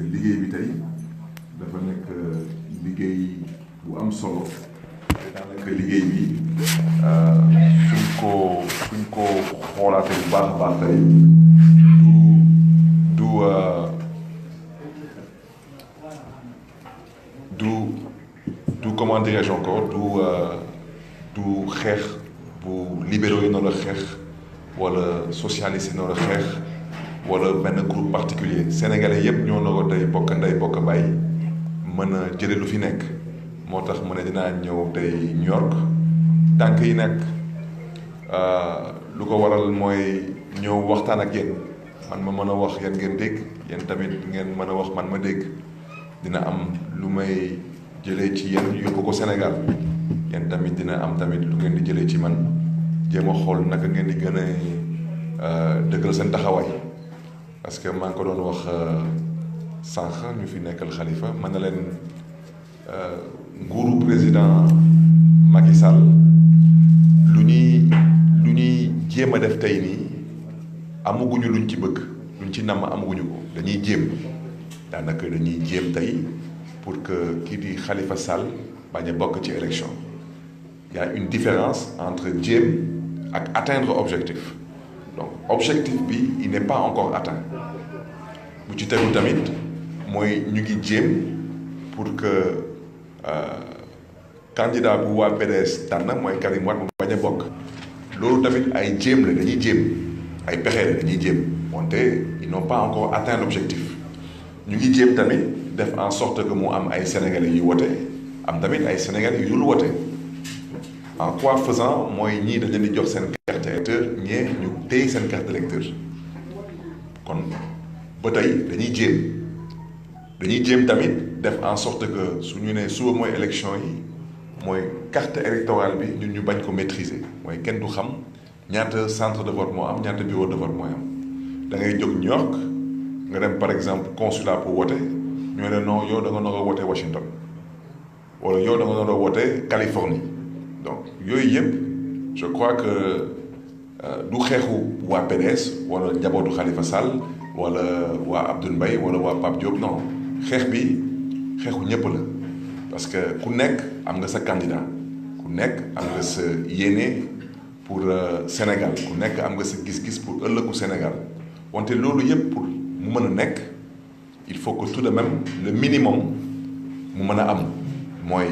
que liggéey bi tey dafa nekk liggéey bu am solo te daanaka liggéey bi suñ ko xoolaatee bu baax a baax tey du comment dirais-je encore du xeex bu libéraux yi noonu la xeex wala socialiste yi noonu la xeex wala benn groupe particulier sénégalais yépp ñoo na ko tey bokk ndey bokk bàyyi mën a jële lu fi nekk moo tax mu ne dinaa ñëw tey New York tànk yi nag lu ko waral mooy ñëw waxtaan ak yéen man ma mën a wax yéen ngeen dégg yéen tamit ngeen mën a wax man ma dégg dina am lu may jëlee ci yéen yóbbu ko Sénégal yéen tamit dina am tamit lu ngeen di jëlee ci man jéem a xool naka ngeen di gën a dëggal seen taxawaay parce que maa ngi ko doon wax sànq ñu fi nekkal Khalifa mën na leen nguuru président Macky Sall lu ñuy jéem a def tey nii amaguñu luñ ci bëgg luñ ci namm amaguñu ko dañuy jéem daanaka dañuy jéem tey pour que kii di Khalifa Sall bañ a bokk ci élection il y a une différence entre jéem ak atteindre objectif donc objectif bi il n'est pas encore atteint bu ci tegu tamit mooy ñu ngi jéem pour que candidat bu waa PDS tànn mooy Karim Wade mu bañ a bokk loolu tamit ay jéem la dañuy jéem ay pexe la dañuy jéem wante ils n'ont pas encore atteint l'objectif ñu ngi jéem tamit def en sorte que mu am ay sénégalais yu wote am tamit ay sénégalais yu dul wote en quoi faisant mooy ñii dañ leen di jox seen carte électeur ñee ñu téye seen carte électeur kon ba tey dañuy jéem tamit def en sorte que su ñu nee suba mooy élection yi mooy carte électorale bi ñun ñu bañ ko maîtriser mooy kenn du xam ñaata centre de vote moo am ñaata bureau de vote mooy am da ngay jóg New York nga dem par exemple consulat pour wote ñoo ne non yow da nga nar a wote Washington wala yow da nga nar a wote Californie donc yooyu yëpp je crois que du xeexu waa PDS wala njabootu Khalifa Sall wala waa Abdoul Mbaye wala waa Pape Diop non xeex bi xeexu ñëpp la parce que ku nekk am nga sa candidat ku nekk am nga sa yéene pour Sénégal ku nekk am nga sa gis-gis pour ëllëgu Sénégal wante loolu yëpp pour mu mën a nekk il faut que tout de même le minimum mu mën a am mooy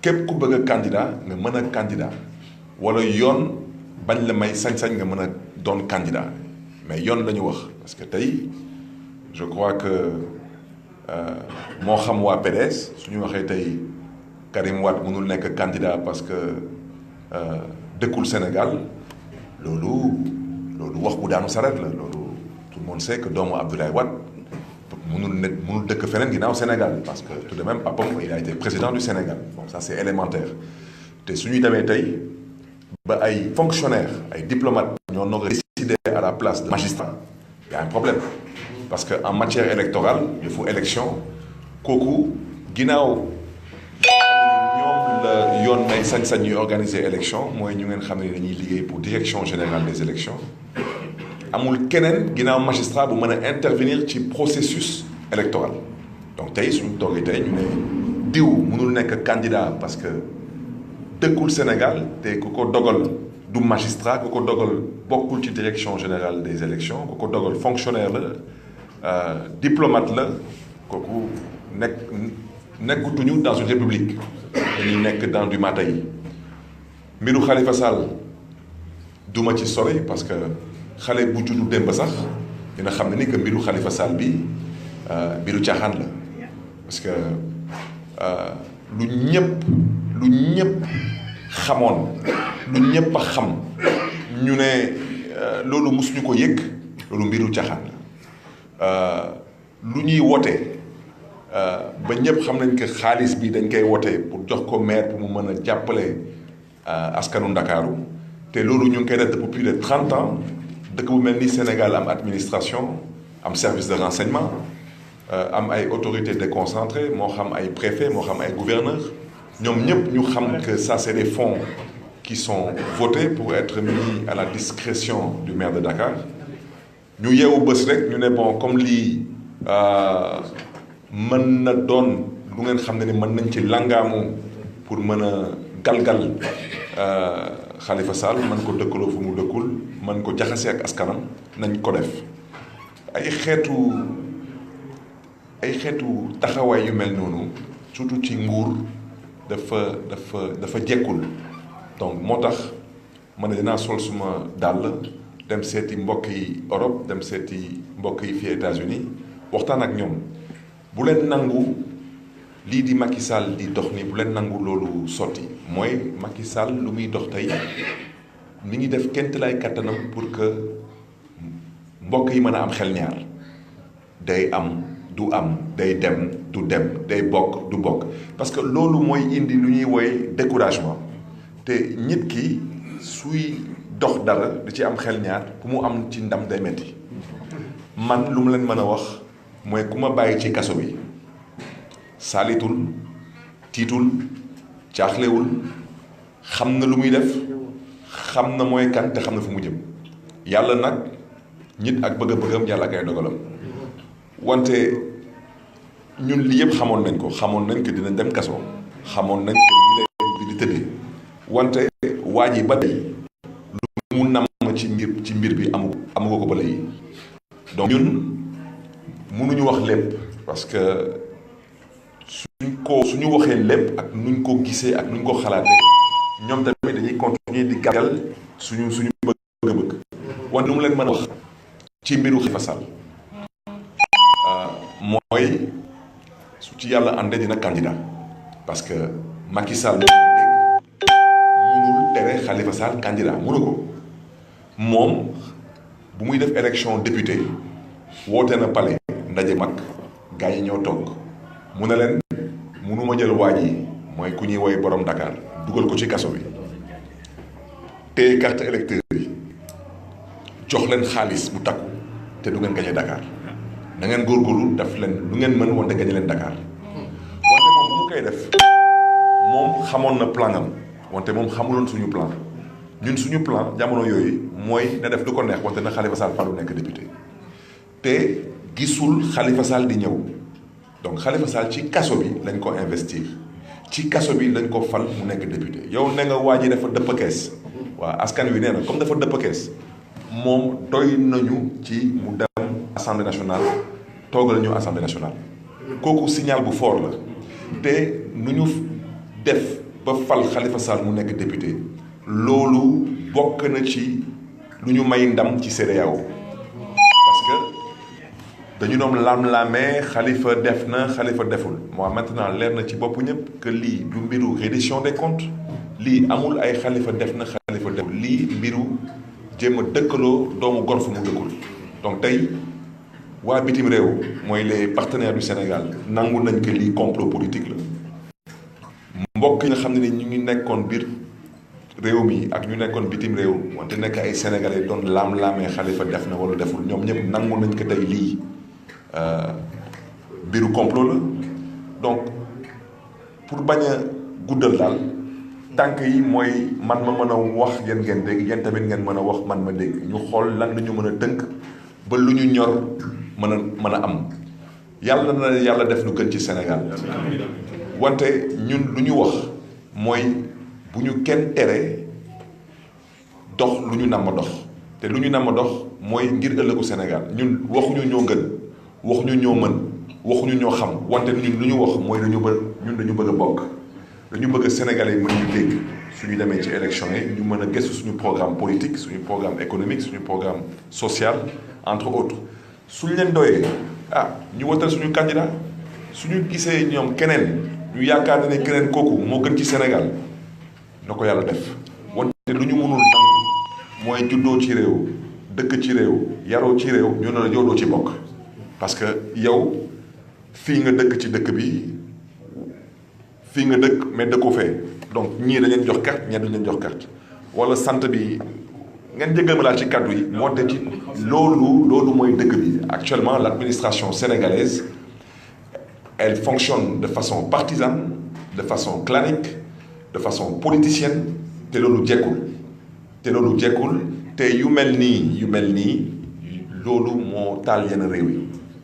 képp ku bëgg a candidat nga mën a candidat wala yoon bañ la may sañ-sañ nga mën a doon candidat mais yoon la ñu wax parce que tey je crois que moo xam waa PDS su ñu waxee tey Karim Wade mënul nekk candidat parce que dëkkul Sénégal loolu wax bu daanu saret la loolu tout le monde sait que doomu Abdoulaye Wade mënul dëkk feneen ginnaaw Sénégal parce que tout de même papam il a été président du Sénégal bon ça c'est élémentaire te su ñuy demee tey ba ay fonctionnaires ay diplomates ñoo nar a décider à la place de magistrat il y a un problème parce que en matière électorale il faut élection kooku ginnaaw ñoom la yoon may sañ-sañ ñuy organiser élection mooy ñu ngeen xam ne dañuy liggéey pour direction générale des élections amul keneen ginnaaw magistrat bu mën a intervenir ci processus électoral donc tey suñu toogee tey ñu ne diw mënul nekk candidat parce que dëkkul Sénégal te ku ko dogal du magistrat ku ko dogal bokkul ci direction générale des élections ku ko dogal fonctionnaire la diplomate la kooku nekkutuñu dans une république dañuy nekk dans du matay mbiru Khalifa Sall duma ci sori parce que xale bu juddu démb sax dina xam ne ni que mbiru Khalifa Sall bi mbiru caaxaan la parce que lu ñëpp xamoon lu ñëpp a xam ñu ne loolu mosuñu ko yëg loolu mbiru caaxaan la lu ñuy wote ba ñëpp xam nañ que xaalis bi dañ koy wote pour jox ko maire pour mu mën a jàppale askanu Ndakaaru te loolu ñu ngi koy def depuis plus de 30 ans dëkk bu mel ni Sénégal am administration am service de renseignement am ay autorités déconcentrées moo xam ay préfet moo xam ay gouverneur ñoom ñëpp ñu xam que ça c'est des fonds qui sont votés pour être mis à la discrétion du maire de Dakar ñu yeewu bés rek ñu ne bon comme lii mën na doon lu ngeen xam ne ni mën nañ ci langaamu pour mën a galgal Khalifa Sall mën ko dëkkaloo fu mu dëkkul mën ko jaxase ak askanam nañ ko def ay xeetu taxawaay yu mel noonu surtout ci nguur dafa jekkul donc moo tax ma ne dinaa sol suma dàll dem seeti mbokk yi Europe dem seeti mbokk yi fii États-Unis waxtaan ak ñoom bu leen nangu lii di Macky Sall di dox ni bu leen nangu loolu sotti mooy Macky Sall lu muy dox tey mi ngi def kent lay kattanam pour que mbokk yi mën a am xel ñaar day am du am day dem du dem day bokk du bokk parce que loolu mooy indi lu ñuy woy découragement te nit ki suy dox dara di ci am xel ñaar ku mu am ci ndam day metti man lu mu leen mën a wax mooy ku ma bàyyi ci kaso bi saalitul tiitul jaaxlewul xam na lu muy def xam na mooy kan te xam na fu mu jëm yàlla nag nit ak bëgg-bëggam yàlla ak ay dogalam wante ñun li yëpp xamoon nañ ko dina dem kaso xamoon nañ ko lii lay bi di tëddee wante waa ji ba tey lu mu namm ci mbir bi amu ko ba léegi donc ñun mënuñu wax lépp parce que suñu waxee lépp ak nuñ ko gisee ak nuñ ko xalaatee ñoom tamit dañuy continuer di gàggal suñu bëgg-bëgg wante lu mu leen mën a wax ci mbiru Khalifa Sall mooy su ci yàlla àndee dina candidat parce que Macky Sall mënul tere Khalifa Sall candidat mënu ko moom bu muy def élection député woote na palais ndaje mag gars yi ñoo toog mu ne leen mënuma jël waaj yi mooy ku ñuy woy borom Dakar dugal ko ci kaso bi téye carte électeur yi jox leen xaalis bu takku te du ngeen gañe Dakar na ngeen góorgóorlu def leen lu ngeen mën wante gañe leen Dakar wante moom bu mu koy def moom xamoon na plan am wante moom xamuloon suñu plan ñun suñu plan jamono yooyu mooy na def lu ko neex wante na Khalifa Sall falu nekk député te gisul Khalifa Sall di ñëw donc Khalifa Sall ci kaso bi lañ ko investir ci kaso bi lañ ko fal mu nekk député yow ne nga waa ji dafa dëpp kees waaw askan wi nee na comme dafa dëpp kees moom doy nañu ci mu dem assemblée nationale toogal ñu assemblée nationale kooku signal bu fort la te nu ñu def ba fal Khalifa Sall mu nekk député loolu bokk na ci lu ñu may ndam ci CEDEAO parce que dañu doon lam-lamee Khalifa def na Khalifa deful moi maintenant leer na ci bopp ñëpp que lii du mbiru reddition des comptes lii amul ay Khalifa def na Khalifa deful lii mbiru jéem a dëkkaloo doomu gor fu mu dëkkul donc tey waa bitim réew mooy les partenaires du Sénégal nangu nañ que lii complot politique la mbokk yi nga xam ne ni ñu ngi nekkoon biir réew mi ak ñu nekkoon bitim réew wante nekk ay sénégalais doon laam-laamee Khalifa def na wala deful ñoom ñëpp nangu nañ ko tey lii mbiru complot la donc pour bañ a guddal daal tànk yi mooy man ma mën a wax yéen ngeen dégg yéen tamit ngeen mën a wax man ma dégg ñu xool lan la ñu mën a tënk ba lu ñu ñor mën a am yàlla na yàlla def lu gën ci Sénégal wante ñun lu ñu wax mooy bu ñu kenn tere dox lu ñu nam ma dox te lu ñu nam ma dox mooy ngir ëllëgu Sénégal ñun waxuñu ñoo gën waxuñu ñoo mën waxuñu ñoo xam wante ñun lu ñu wax mooy dañu bëgg a bokk dañu bëgg Sénégalais yi mën ñu dégg suñu demee ci élection yi ñu mën a gëstu suñu programme politique suñu programme économique suñu programme social entre autres suñu leen doyee ñu wotal suñu candidat suñu gisee ñoom keneen ñu yaakaar ne keneen kooku moo gën ci Sénégal na ko yàlla def wante lu ñu mënul nangu mooy juddoo ci réew dëkk ci réew yaroo ci réew ñu ne la yow doo ci bokk parce que yow fii nga dëkk ci dëkk bi fii nga dëkk mais dëkkoo fee donc ñii dañ leen jox carte ñee dañ leen jox carte wala sant bi ngeen jéggal ma laa ci kaddu yi moo te ci loolu mooy dëkk bi actuellement l'administration sénégalaise elle fonctionne de façon partisane de façon clanique de façon politicienne te loolu jekkul te yu mel nii loolu moo taal yenn réew yi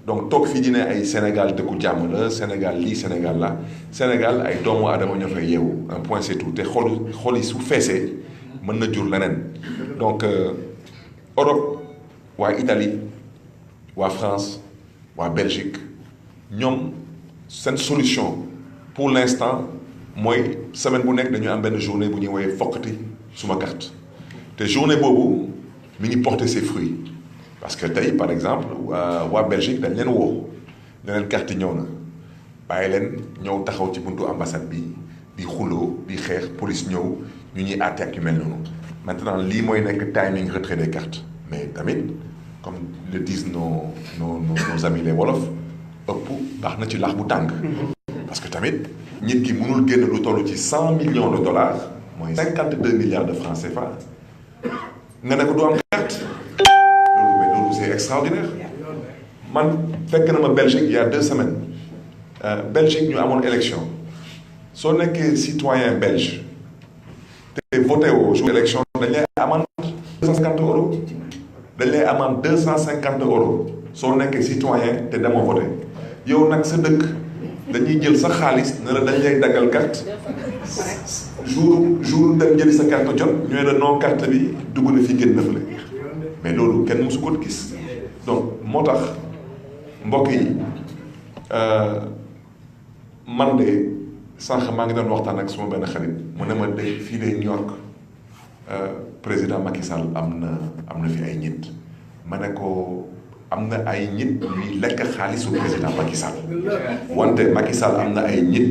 donc toog fii di ne ay Sénégal dëkku jàmm la Sénégal lii Sénégal la Sénégal ay doomu aadama ñoo fay yeewu un point c'est tout te xol yi su feesee mën na jur leneen donc Europe waa Italie waa France waa Belgique ñoom seen solution pour l'instant mooy semaine bu nekk dañu am benn journée bu ñuy woowee foqati suma carte te journée boobu mi ngi porter ses fruits parce que tey par exemple waa Belgique dañ leen woo ne leen carte ñëw na bàyyi leen ñëw taxaw ci buntu ambassade bi di xuloo di xeex police ñëw ñu ñuy àtte ak yu mel noonu maintenant lii mooy nekk timing retrait des cartes mais tamit comme le disent nos amis les wolof ëpp baax na ci laax bu tàng parce que tamit nit ki mënul génn lu toll ci 100 millions de dollars mooy 52 milliards de francs CFA nga ne ko du am carte loolu c'est extraordinaire man fekk na ma Belgique il y a 2 semaines Belgique ñu amoon élection soo nekkee citoyen belge te voté woo jour élection dañ lay amende 250 euros dañ lay amende 250 euros soo nekkee citoyen te demoo voté yow nag sa dëkk dañuy jël sa xaalis ne la dañ lay daggal carte jour dem jëli sa carte jot ñooy la non carte bi dugg na fi génn na fële mais loolu kenn mësu ko gis donc moo tax mbokk yi man de sànq maa ngi doon waxtaan ak suma benn xarit mu ne ma day fii de New York président Macky Sall am na fi ay ñit ma ne ko am na ay ñit ñuy lekk xaalisu président Macky Sall wante Macky Sall am na ay ñit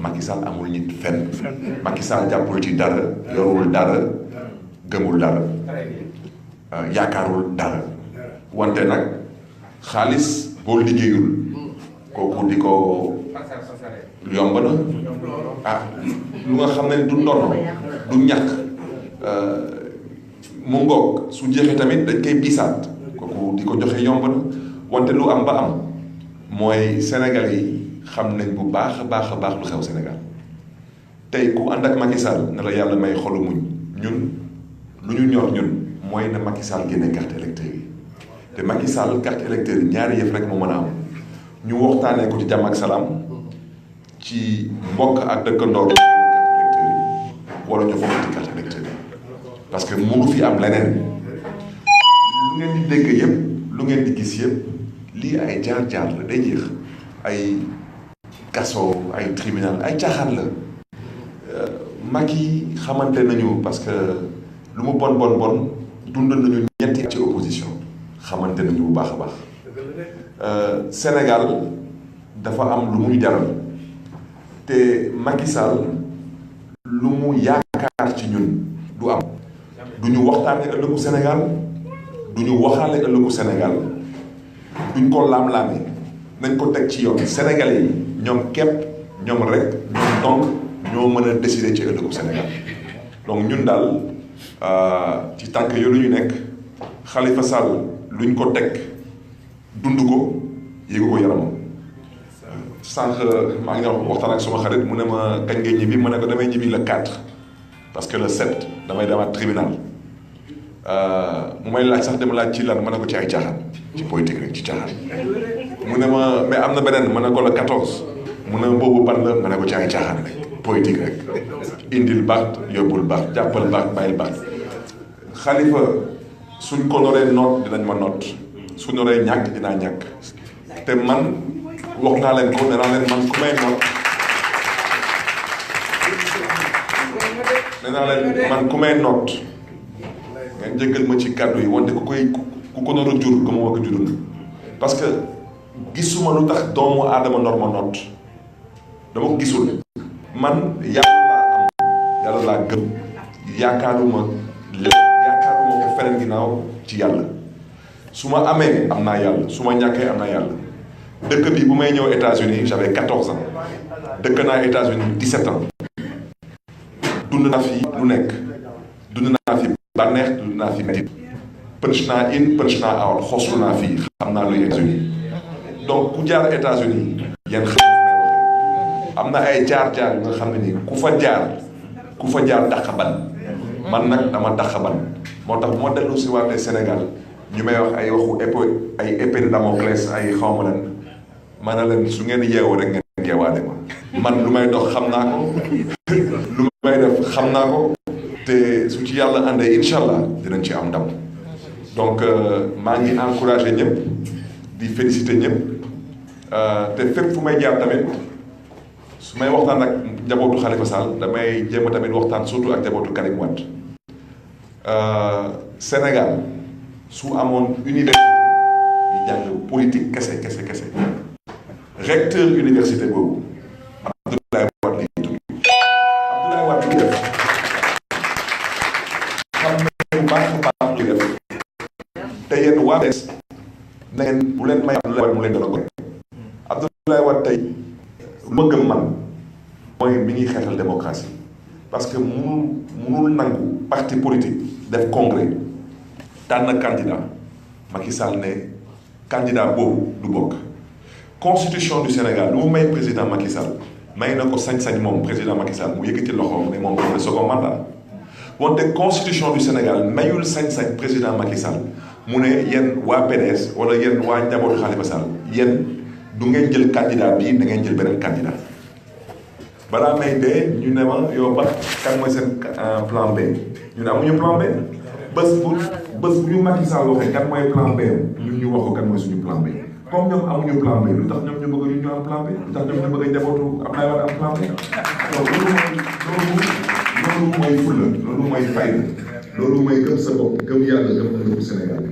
Macky Sall amul ñit fenn Macky Sall jàppul ci dara yorul dara gëmul dara yaakaarul dara wante nag xaalis boo liggéeyul kooku di ko yomb na lu nga xam ne du ndono du ñàkk mu ngoog su jeexee tamit dañ koy biisaat kooku di ko joxe yomb na wante lu am ba am mooy Sénégal yi xam nañ bu baax a baax lu xew Sénégal tey ku ànd ak Macky Sall ne la yàlla may xolu muñ ñun lu ñu ñor ñun mooy na Macky Sall génne carte électeur yi te Macky Sall carte électeur yi ñaari yëf rek moo mën a am ñu waxtaanee ko ci jàmm ak salaam ci mbokk ak dëkkandoor carte électeur yi wala ñu foog ci carte électeur yi parce que mënu fi am leneen lu ngeen di dégg yëpp lu ngeen di gis yëpp lii ay jaar-jaar la day jeex ay kaso ay tribunal ay caaxaan la Macky xamante nañu parce que lu mu bon dund nañu ñetti ci opposition xamante nañu bu baax a baax Sénégal dafa am lu muy jaral te Macky Sall lu mu yaakaar ci ñun du am du ñu waxtaane ëllëgu Sénégal du ñu waxaale ëllëgu Sénégal duñ ko laam-laame nañ ko teg ci yoon Sénégalais yi ñoom képp ñoom rek ñoom donc ñoo mën a décider ci ëllëgu Sénégal donc ñun daal ci tànk yooyu ñu nekk Khalifa Sall luñ ko teg dund ko yéegu ko yaramam sànq maa ngi waxtaan ak suma xarit mu ne ma kañ ngay ñibbi ma ne ko damay ñibbi le 4 parce que le 7 damay demaat tribunal mu may laaj sax dama laaj ci lan ma ne ko ci ay caaxaan ci politique rek ci caaxaan mu ne ma mais am na beneen ma ne ko le 14 mu ne boobu ban la ma ne ko ci ay caaxaan rek politique rek indil baax yóbbul baax jàppal baax bàyyil baax Khalifa suñ ko noree noot dinañ ma noot su noree ñàkk dinaa ñàkk te man wax naa leen ko nee naa leen man ku may noot nee naa leen man ku may noot ngeen jéggal ma ci kàddu yi wante ku ko nar a jur ko ma wax jurul parce que gisuma lu tax doomu aadama norma noot dama ko gisul man yàlla laa gëm yaakaaruma ko feneen ginnaaw ci yàlla su ma amee am naa yàlla su ma ñàkkee am naa yàlla dëkk bi bu may ñëw États-Unis j'avais 14 ans dëkk naa États-Unis 17 ans dund naa fi lu nekk dund naa fi bànneex dund naa fi métit punch naa in punch naa out xoslu naa fi xam naa luy États-Unis donc ku jaar États-Unis yéen xam am na ay jaar-jaar yu nga xam ne nii ku fa jaar dàq ban man nag dama dàq ban moo tax moo dellu si waatee Sénégal ñu may wax ay waxu ay épée de Damoclès ay xawma lan ma ne leen su ngeen yeewoo rek ngeen yeewaale ma man lu may dox xam naa ko lu may def xam naa ko te su ci yàlla àndee incha allah dinañ ci am ndam donc maa ngi encouragé ñëpp di félicité ñëpp te fépp fu may jaar tamit su may waxtaan ak njabootu Khalifa Sall damay jéem a tamit waxtaan surtout ak njabootu Karim Wade Sénégal su amoon université yi jàng politique kese recteur université boobu Abdoulaye Wade lay tudd Abdoulaye Wade lu def xam ne bu baax lu def te yéen waa des na ngeen bu leen may Abdoulaye Wade mu leen dana ko Abdoulaye Wade tey lu ma gëm man mooy mi ngi xeexal démocratie parce que munul nangu parti politique def congrès tànn candidat Macky Sall ne candidat boobu du bokk constitution du Sénégal lu mu may président Macky Sall may na ko sañ-sañ moom président Macky Sall mu yëkkati loxoom ne moom le second mandat wante constitution du Sénégal mayul sañ-sañ président Macky Sall mu ne yéen waa PDS wala yéen waa njabootu Khalifa Sall yéen du ngeen jël candidat bii da ngeen jël beneen candidat balaa may dee ñu ne ma yow ba kan mooy seen plan B ñu ne amuñu plan B bés bu ñu Macky Sall waxee kan mooy plan B ñun ñu wax ko kan mooy suñu plan B comme ñoom amuñu plan B lu tax ñoom ñu bëgg ñu am plan B lu tax ñoom ñu bëgg njabootu Abdoulaye Wade am plan B donc loolu mooy fulla loolu mooy fayda loolu mooy gëm sa bopp gëm yàlla gëm ëllëgu Sénégal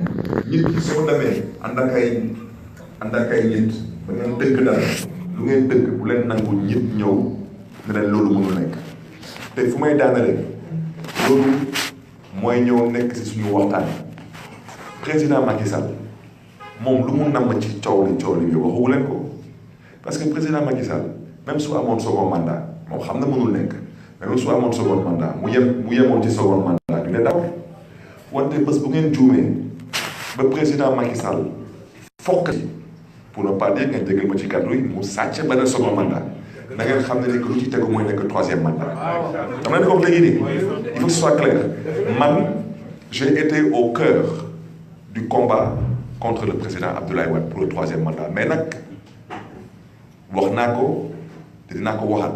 nit ki soo demee ànd ak ay nit ba ngeen dëkk dara lu ngeen dëkk bu leen nangu ñëpp ñëw ne leen loolu mënul nekk te fu may daanale loolu mooy ñëw nekk ci suñu waxtaan président Macky Sall moom lu mu namm ci coow li bi waxuwu leen ko parce que président Macky Sall même su amoon second mandat moom xam na mënul nekk même su amoon second mandat mu yemoon ci second mandat ñu ne daw wante bés bu ngeen juumee ba président Macky Sall fokk pour ne pas dire ngeen jégal ma ci kàddu yi mu sàcc benn second mandat da ngeen xam ne ni que lu ci tegu mooy nekk troisième mandat xam na ni ko wax léegi nii il faut que ce soit clair man j'ai été au cœur du combat contre le président Abdoulaye Wade pour le troisième mandat mais nag wax naa ko te dinaa ko waxaat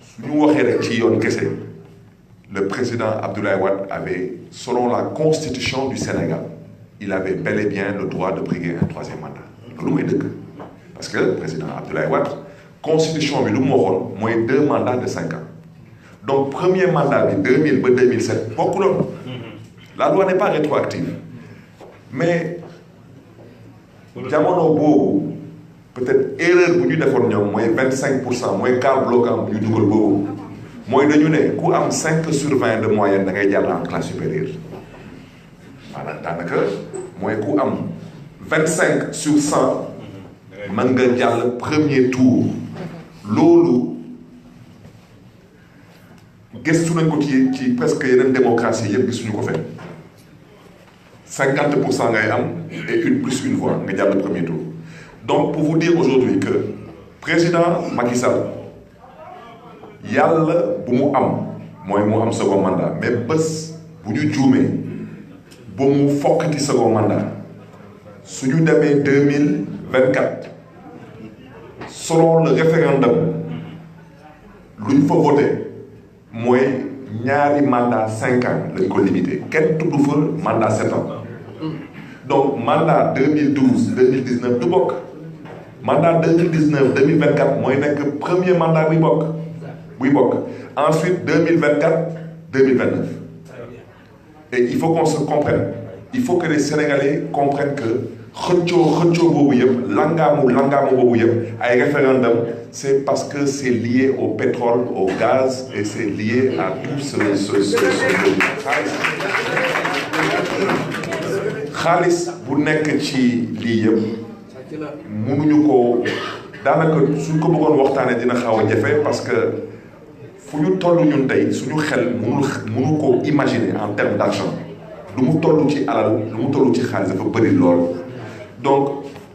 su ñu waxee rek ci yoon kese le président Abdoulaye Wade avait selon la constitution du Sénégal il avait bel et bien le droit de briguer un troisième mandat loolu mooy dëgg parce que le président Abdoulaye Wade constitution bi lu mu waxoon mooy 2 mandats de 5 ans donc premier mandat bi 2000 ba 2007 bokkuloon la loi n'est pas rétroactive mais jamono boobu peut-être erreur bu ñu defoon ñoom mooy 25% mooy cas bloquant bu ñu dugal boobu mooy dañu ne ku am 5/20 de moyenne da ngay jàll en classe supérieure maanaam daanaka mooy ku am 25/100 mën nga jàll premier tour loolu gëstu nañ ko ci presque yeneen démocratie yëpp gisuñu ko fenn 50% ngay am et une voix nga jàll premier tour donc pour vous dire aujourd'hui que président Macky Sall yàlla bu mu am mooy mu am second mandat mais bés bu ñu juumee ba mu fokkati second mandat su ñu demee 2024 selon le référendum lu ñu fa voté mooy ñaari mandat 5 ans lañ ko limité kenn tudd fa mandat 7 ans donc mandat 2012 2019 du bokk mandat 2019 2024 mooy nekk premier mandat buy bokk ensuite 2024 2029 et il faut qu'on se comprenne il faut que les Sénégalais comprennent que xëccoo boobu yëpp langaamu boobu yëpp ay référendum c'est parce que c'est lié au pétrole au gaz et c'est lié à tout ce xaalis bu nekk ci lii yëpp mënuñu ko daanaka suñ ko bëggoon waxtaanee dina xaw a jafe parce que fu ñu toll ñun tey suñu xel mënu ko imaginer en termes d'argent lu mu toll ci alal lu mu toll ci xaalis dafa bëri lool donc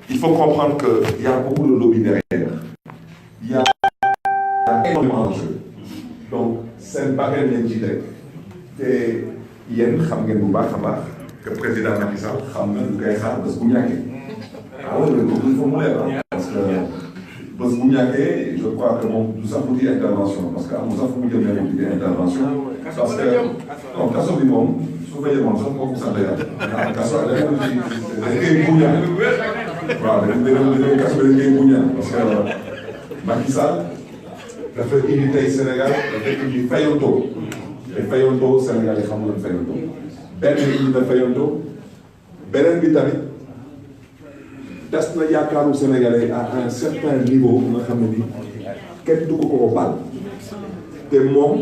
il faut comprendre que y a beaucoup de lobby derrière il y a énormément d'enjeux donc seen bagage lañ ci teg te yéen xam ngeen bu baax a baax que président Macky Sall xam nga lu koy xaar bés bu ñàkkee. ah oui mais il faut mu leer parce que bés bu ñàkkee je crois que moom du sax wuti intervention parce que amul sax fu mu jëm ne wuti intervention. parce que non kaso bi moom su fa yemoon sax moo ko sant yàlla. ah kaso dañ koy buñaan waaw dañ kaso dañ koy buñaan parce que Macky Sall dafa indi tey Sénégal dafa indi fayantoo te fayantoo Sénégal yi xamul woon fayantoo benn indi na fayantoo beneen bi tamit des na yaakaaru Sénégalais à un certain niveau nga xam ne ni kenn du ko baal te moom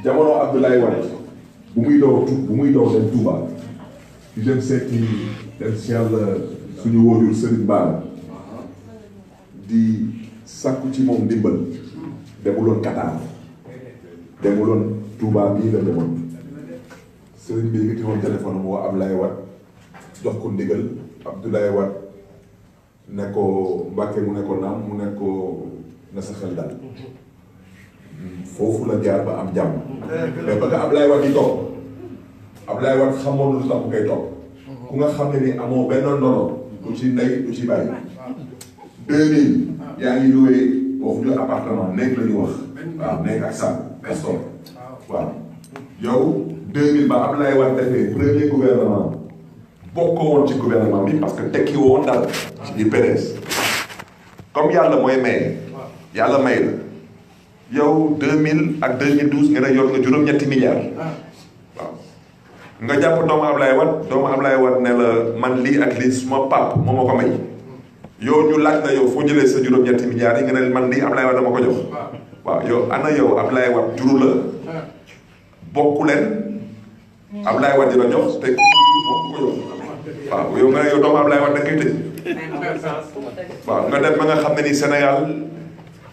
jamono Abdoulaye Wade bu muy door dem Touba di dem seeti dem si yàlla suñu wóorul Serigne Bara di sàkku ci moom ndimbal demuloon Qatar demuloon Touba bii la demoon Serigne bi yëkkati woon téléphone am woo Abdoulaye Wade jox ko ndigal Abdoulaye Wade ne ko Mbàkke mu ne ko naam mu ne ko na sa xel daal foofu la jaar ba am jàmm mais ba nga Abdoulaye Wade di toog Abdoulaye Wade xamoon lu tax bu koy toog ku nga xam ne ni amoo benn ndono du ci ndey du ci bàyyi 2000 yaa ngi loué waxuñu appartement nekk la ñu wax waaw nekk ak salle Castor waaw yow 2000 ba Abdoulaye Wade defee premier gouvernement bokkoo woon ci gouvernement bi parce que tekki woon dara ci biir PDS comme yàlla mooy maye yàlla may la yow 2000 ak 2012 nga ne yor nga juróom-ñetti milliards waaw nga jàpp doomu Abdoulaye Wade ne la man lii ak lii suma pap moo ma ko may yow ñu laaj la yow foo jëlee sa juróom-ñetti milliards yi nga ne man lii Abdoulaye Wade dama ko jox waaw yow ana yow Abdoulaye Wade juru la bokku leen Abdoulaye Wade dina jox te moom ko jox waaw yow nga ne yow doomu Abdoulaye Wade da ngay tëj waaw nga dem ba nga xam ne ni Sénégal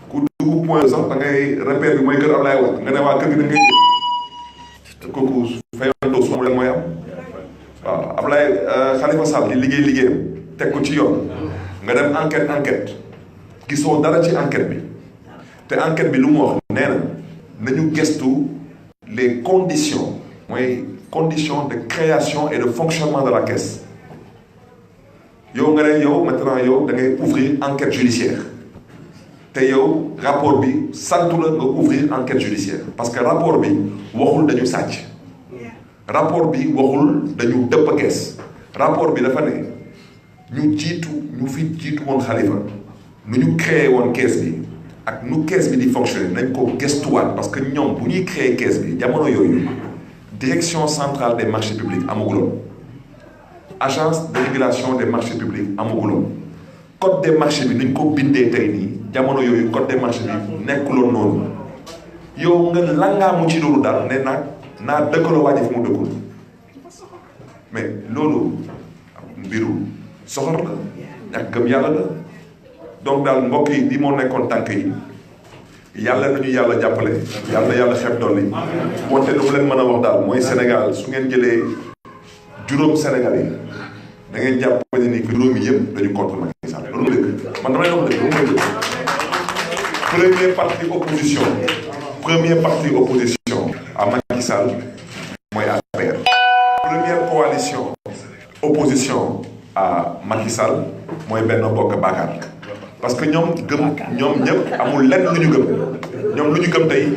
ku dugg point sax da ngay repère bi mooy kër Abdoulaye Wade nga ne waa kër gi da ngay tëj kooku fayantoo su amul mooy am waaw Abdoulaye Khalifa Sall di liggéeyam teg ko ci yoon nga dem enquête gisoo dara ci enquête bi te enquête bi lu mu wax nee na nañu gestu les conditions mooy conditions de création et de fonctionnement de la caisse yow nga ne yow maintenant yow da ngay ouvrir enquête judiciaire te yow rapport bi santu la nga ouvrir enquête judiciaire parce que rapport bi waxul dañu sàcc rapport bi waxul dañu dëpp kees rapport bi dafa ne ñu fi jiitu woon Khalifa nu ñu créé woon kees bi ak nu kees bi di fonctionner nañ ko gestuwaat parce que ñoom bu ñuy créé kees bi jamono yooyu direction centrale des marchés publics amaguloon agence de régulation des marchés publics amaguloon code des marchés bi nañ ko bindee tey nii jamono yooyu code des marchés bi nekkuloon noonu yow nga langaamu ci loolu daal ne naa dëkkaloo waa ji fu mu dëkkul mais loolu mbiru soxor la ñàkk gëm yàlla la donc daal mbokk yi li moo nekkoon tànk yi yàlla nañu yàlla jàppale yàlla na yàlla xeeb dolli wante lu mu leen mën a wax daal mooy Sénégal su ngeen jëlee juróom Sénégal yi da ngeen jàpp ne ni juróomi yëpp dañu contre Macky Sall loolu mooy dëgg man dama leen wax dëgg loolu mooy dëgg premier parti opposition à Macky Sall mooy APR première coalition opposition à Macky Sall mooy Benno Bokk Yaakaar parce que ñoom ñëpp amul lenn lu ñu gëm ñoom lu ñu gëm tey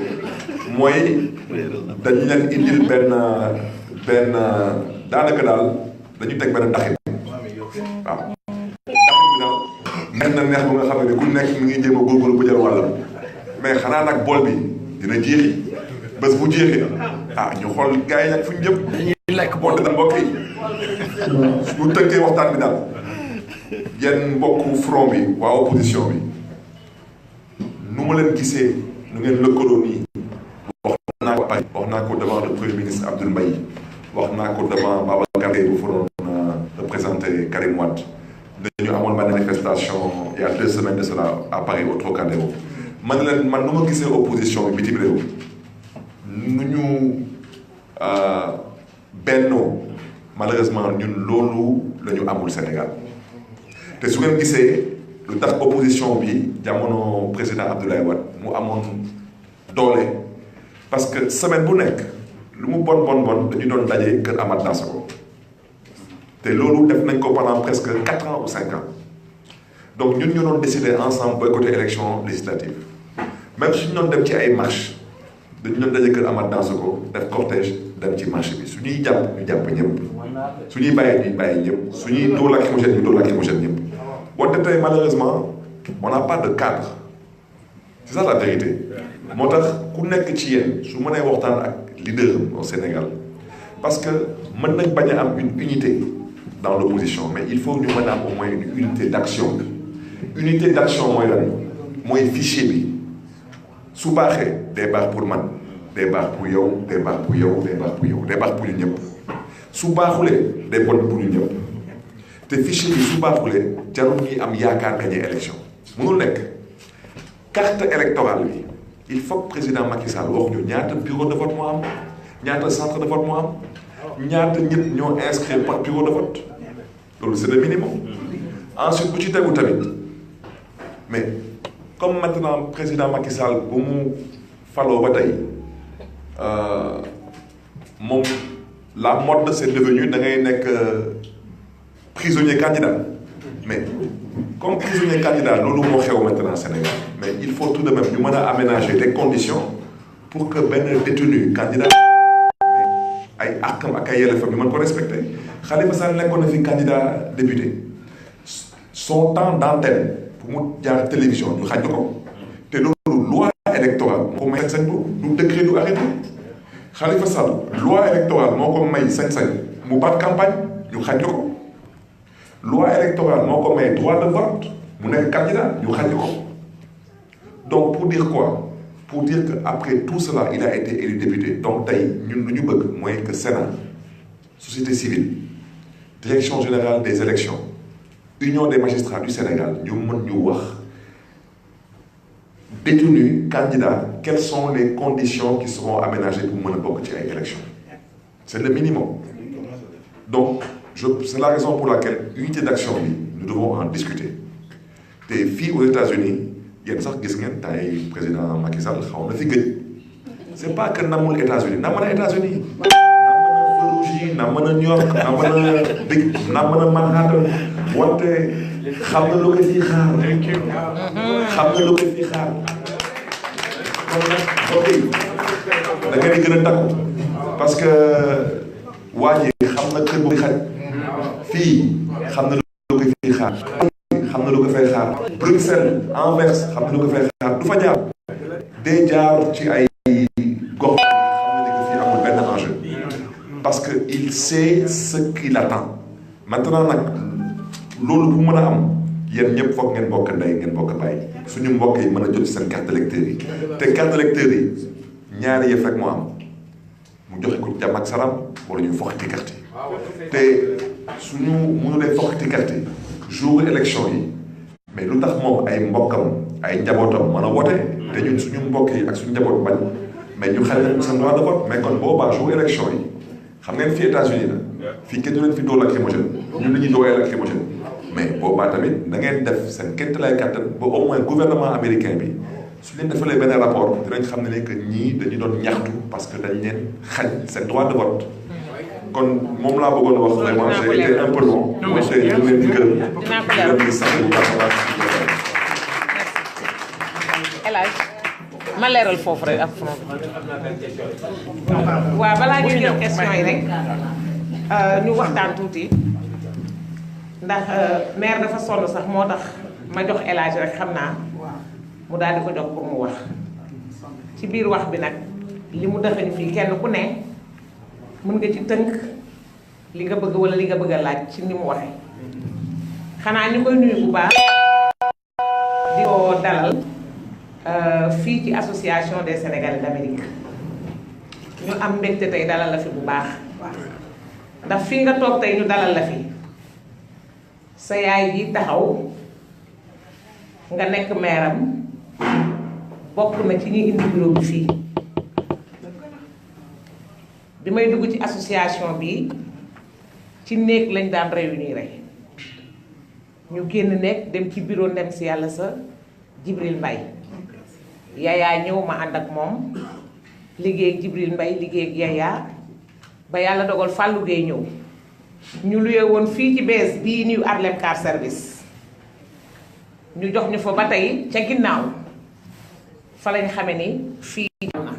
mooy dañu leen indil benn daanaka daal dañu teg benn daxin waaw daxin bi daal neex ba nga xam ne ku nekk mi ngi jéem a góorgóorlu bu jël wàllam mais xanaa nag bool bi dina jeexi bés bu jeexee ñu xool gars yi nag fu ñu jëm dañuy lekk bool da mbokk yi bu tënkee waxtaan bi daal yenn mbokku front bi waa opposition bi nu ma leen gisee nu ngeen lëkkaloo nii wax naa ko devant le premier ministre Abdoul Mbaye wax naa ko devant Babacar Gueye bu fa doon représenté Karim Wade dañu amoon ma manifestation il y a 2 semaines de cela à Paris au Trocadéro man nu ma gisee opposition bi bitim réew nu ñu bennoo malheureusement ñun loolu la ñu amul Sénégal te su ngeen gisee lu tax opposition bi jamono président Abdoulaye Wade mu amoon doole parce que semaine bu nekk lu mu bon dañu doon daje kër Amath Dansokho te loolu def nañ ko pendant presque 4 ans ou 5 ans donc ñun ñu doon décider ensemble boycotter élection législative même suñu doon dem ci ay marche dañu doon daje kër Amath Dansokho def cortège dem ci marché bi suñuy jàpp ñu jàpp ñëpp suñuy bàyyi ñu bàyyi ñëpp suñuy dóor lacrymogène ñu dóor lacrymogène ñëpp wante tey malheureusement on n'a pas de cadre c'est ça la vérité moo tax ku nekk ci yéen su mënee waxtaan ak leader au Sénégal parce que mën nañ bañ a am une unité dans l'opposition mais il faut ñu mën a am au moins une unité d'action mooy lan mooy fichier bi su baaxee day baax pour man day baax pour yow day baax pour yow day baax pour yow day baax pour ñu ñëpp su baaxulee day bon pour ñu ñëpp te fichier bi su baaxulee jarul ñuy am yaakaar gagner élection mënul nekk carte électorale bi il faut que président Macky Sall wax ñu ñaata bureau de vote moo am ñaata centre de vote moo am ñaata ñëpp ñoo inscrire par bureau de vote loolu c'est le minimum ensuite bu ci tegu tamit mais comme maintenant président Macky Sall bu mu faloo ba tey moom la mode c'est devenu da ngay nekk prisonnier candidat mais comme prisonnier candidat loolu moo xew maintenant Sénégal mais il faut tout de même ñu mën a aménager des conditions pour que benn détenu candidat ay àqam ak ay yelleefam ñu mën ko respecter Khalifa Sall nekkoon na fi candidat député son temps d'antenne pour mu jaar télévision ñu xañ ko te loolu loi électorale moo ko may sañ-sañ boobu du décret du arrêté Khalifa Sall loi électorale moo ko may sañ-sañ mu baat campagne ñu xañ ko loi électorale moo ko may droit de vote mu nekk candidat ñu xañ ko donc pour dire quoi pour dire que après tout cela il a été élu député donc tey ñun lu ñu bëgg mooy que Sénat société civile direction générale des élections union des magistrats du Sénégal ñu mën ñu wax détenus candidats quelles sont les conditions qui seront aménagées pour mën a bokk ci ay élections c'est le minimum donc c'est la raison pour laquelle unité d'action bi nous devons en discuter te fii aux États-Unis yéen sax gis ngeen tay président Macky Sall xaw na fi gëj c'est pas que namul États-Unis na mën a États-Unis na mën a New York na mën a Big na mën a Manhattan wante xam na lu ko fi xaar xam na lu ko fi xaar kon nag ok da ngeen di gën a takku parce que waa ji xam na kër bu xaj fii xam na lu ko fi xaar xam na lu ko fay xaar Bruxelles Anvers xam na lu ko fay xaar du fa jaar day jaar ci ay gox xam na ne que fii amul benn enjeu parce que il sait ce qu'il attend maintenant nag loolu bu mën a am yéen ñëpp foog ngeen bokk ndey ngeen bokk bàyyi suñu mbokk yi mën a jot seen carte d'électeur yi te carte d'électeur yi ñaari yëf rek moo am mu joxe ko jàmm ak salaam wala ñu foqati carte yi te suñu mënulee foqati carte yi jour élection yi mais lu tax moom ay mbokkam ay njabootam mën a wote te ñun suñu mbokk yi ak suñu njaboot bañ mais ñu xale leen seen droit de vote mais kon boobaa jour élection yi xam ngeen fii États-Unis la fii kenn du leen fi dóor lacrymogène ñun dañuy dóoree lacrymogène mais boobaa tamit da ngeen def seen kéemtalaay kàttan ba au moins gouvernement américain bi su leen defalee benn rapport dinañ xam ne que ñii dañu doon ñaxtu parce que dañ leen xañ seen droit de vote kon moom laa bëggoon a wax vraiment j'ai été un peu long wante ñu ngi leen di gërëm di leen di sant bu baax a baax. El Hadj ma leeral foofu rek ak front waaw balaa ñuy jël question yi rek ñu waxtaan tuuti ndax maire dafa sonn sax moo tax ma jox El Hadj rek xam naa mu daal di ko jox pour mu wax ci biir wax bi nag li mu dëxañ fii kenn ku ne mën nga ci tënk li nga bëgg wala li nga bëgg a laaj ci ni mu waxee xanaa ñu koy nuyu bu baax di ko dalal fii ci association des Sénégalais d'Amérique ñu am mbégte tey dalal la fi bu baax ndax fi nga toog tey ñu dalal la fi sa yaay ji taxaw nga nekk meeram bokk na ci ñi indi bureau bi fii bi may dugg ci association bi ci néeg lañ daan réunir ñu génn nekk dem ci bureau ndem si yàlla sa Jibril Mbaye yaayaa ñëw ma ànd ak moom liggéey ak Jibril Mbay liggéey ak Yaya ba yàlla dogal Fallou Gueye ñëw ñu luye woon fii ci bees bii New Harlem Car Service ñu jox ñu fa ba tey ca ginnaaw fa lañ xame ni fii am na